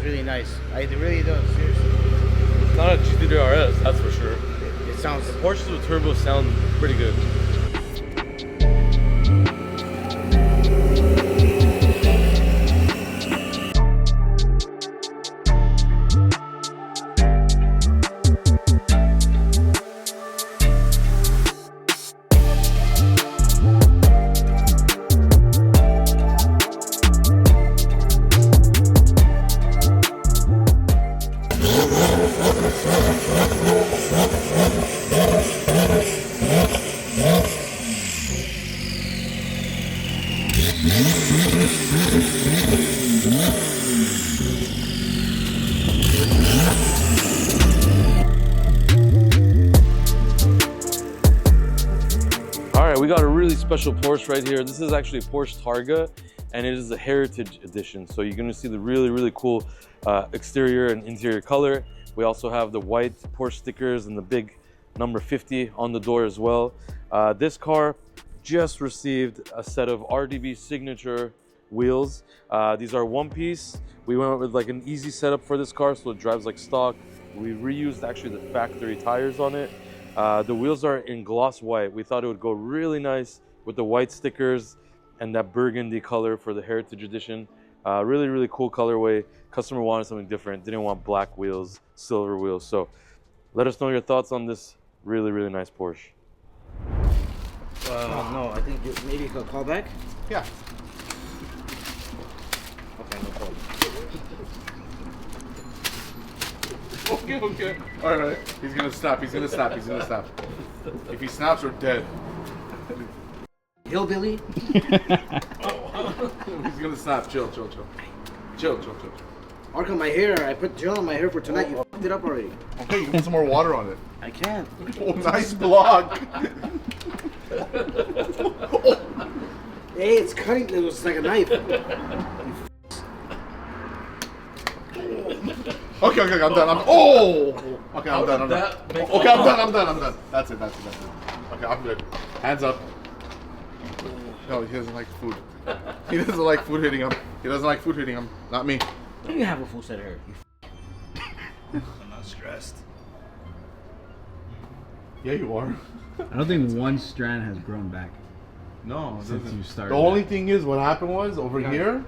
really nice. It really does, seriously. It's not a GT3 RS, that's for sure. It sounds... The Porsches with turbo sound pretty good. We got a really special Porsche right here. This is actually a Porsche Targa, and it is a Heritage Edition. So you're gonna see the really cool exterior and interior color. We also have the white Porsche stickers and the big number 50 on the door as well. This car just received a set of RDB Signature wheels. These are one piece. We went with like an easy setup for this car, so it drives like stock. We reused actually the factory tires on it. The wheels are in gloss white. We thought it would go really nice with the white stickers and that burgundy color for the Heritage Edition. Really cool colorway. Customer wanted something different. Didn't want black wheels, silver wheels. So let us know your thoughts on this really nice Porsche. no, I think maybe you could call back? Yeah. Okay, no problem. Okay. All right. He's gonna stop. He's gonna stop. If he snaps, we're dead. Hillbilly? He's gonna stop. Chill. Arca, my hair. I put gel on my hair for tonight. You f***ed it up already. Okay, you can put some more water on it. I can't. Oh, nice block. Hey, it's cutting. It was like a knife. Okay, I'm done. Okay, I'm done. That's it. Okay, I'm good. Hands up. No, he doesn't like food. He doesn't like food hitting him. Not me. You have a full set of hair. I'm not stressed. Yeah, you are. I don't think one strand has grown back. No, since you started. The only thing is, what happened was over here,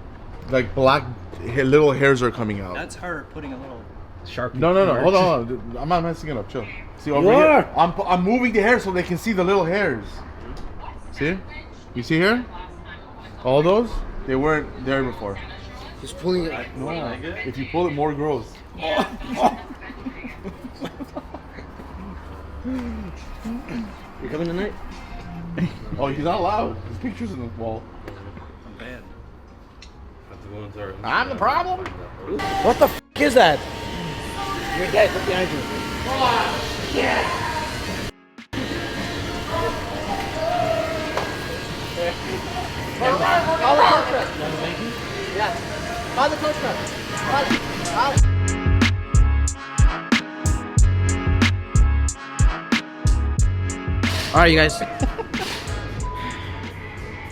like black little hairs are coming out. That's her putting a little Sharpie. No. Hold on. I'm not messing it up. Chill. See over here. I'm moving the hair so they can see the little hairs. See? You see here? All those? They weren't there before. He's pulling it. No. If you pull it, more grows. You coming tonight? Oh, he's not allowed. There's pictures in the wall. I'm bad. I'm the problem. What the f is that? Your dad, look behind you. All right, you guys.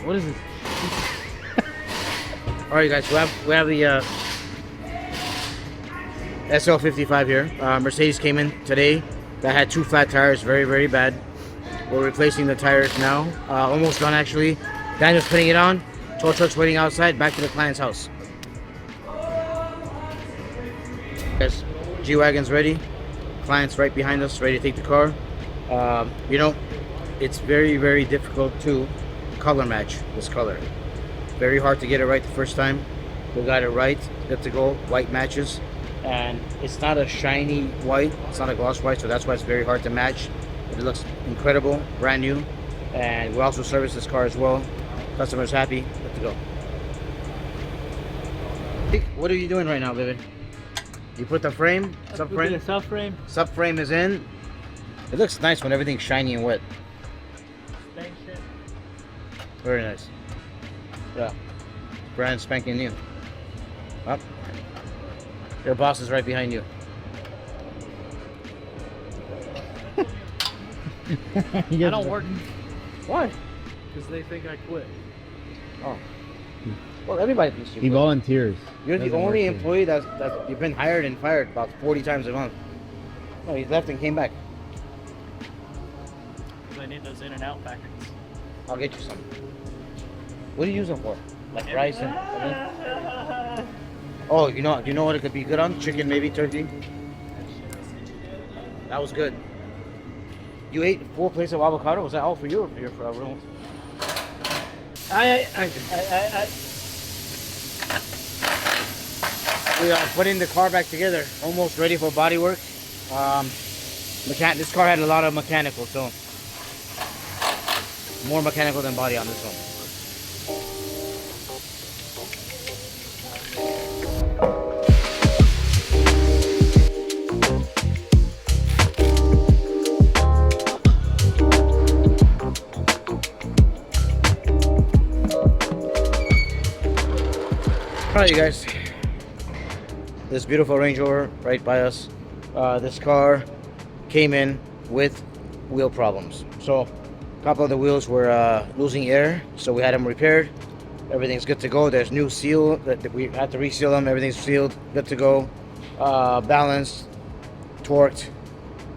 What is this? All right, guys. We have the SL55 here. Mercedes came in today that had 2 flat tires, very bad. We're replacing the tires now. Almost done actually. Daniel's putting it on. Tow truck's waiting outside. Back to the client's house. Guys, G-Wagon's ready. Client's right behind us, ready to take the car. You know, it's very difficult to color match this color. Very hard to get it right the first time. We got it right. Good to go. White matches. And it's not a shiny white. It's not a gloss white, so that's why it's very hard to match. But it looks incredible, brand new. And we also service this car as well. Customer's happy. Good to go. What are you doing right now, baby? You put the frame, subframe? Subframe. Subframe is in. It looks nice when everything's shiny and wet. Very nice. Yeah. Brand spanking new. Up. Your boss is right behind you. I don't work. Why? Because they think I quit. Oh. Well, everybody thinks you He cook. volunteers. You're the Doesn't work only here. employee that's you've been hired and fired about 40 times a month. No, he left and came back. I need those in and out packets. I'll get you some. What do you use them for? Like rice and. Oh, you know what it could be good on? Chicken, maybe turkey. That was good. You ate 4 plates of avocado. Was that all for you or for everyone? We are putting the car back together, almost ready for body work. This car had a lot of mechanical, so more mechanical than body on this one. Alright, you guys. This beautiful Range Rover right by us. This car came in with wheel problems. So a couple of the wheels were losing air, so we had them repaired. Everything's good to go. There's new seal that we had to reseal them. Everything's sealed, good to go. Balanced, torqued,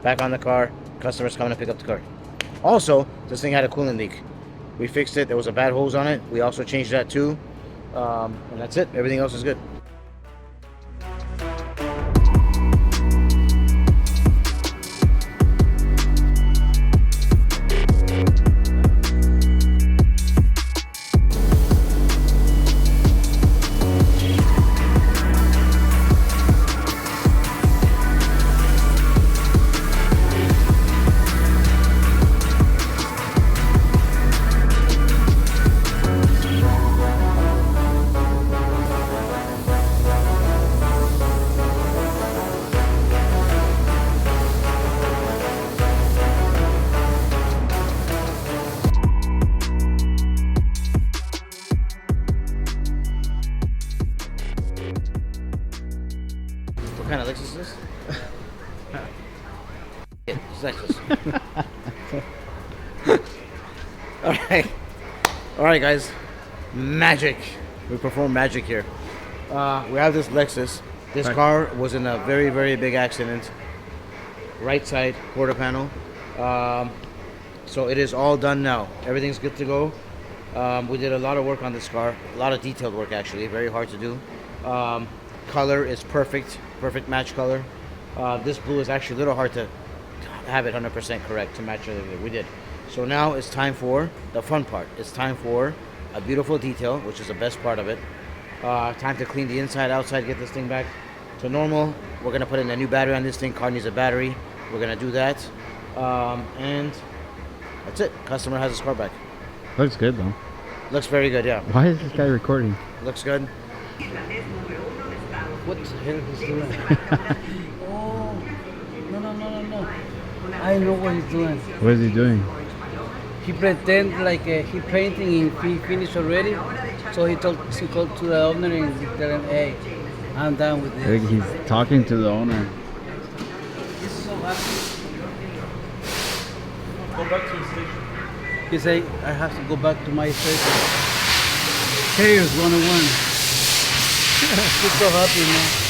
back on the car. Customers coming to pick up the car. Also, this thing had a coolant leak. We fixed it. There was a bad hose on it. We also changed that too. And that's it. Everything else is good. What kind of Lexus is this? Yeah, it's Lexus. Alright guys, magic. We perform magic here. We have this Lexus. This car was in a very, very big accident. Right side quarter panel. So it is all done now. Everything's good to go. We did a lot of work on this car. A lot of detailed work actually. Very hard to do. Color is perfect. Perfect match color. This blue is actually a little hard to have it 100% correct to match everything we did. So now it's time for the fun part. It's time for a beautiful detail, which is the best part of it. Time to clean the inside, outside, get this thing back to normal. We're gonna put in a new battery on this thing. Car needs a battery. We're gonna do that. And that's it. Customer has his car back. Looks good though. Looks very good, yeah. Why is this guy recording? Looks good. What the hell he's doing? Oh, no. I know what he's doing. What is he doing? He pretend like he painting and he finished already. So he called to the owner and he tell him, hey, I'm done with I think this. he's talking to the owner. He's so happy. Go back to the station. He say, I have to go back to my station. Chaos 101. He's so happy, man.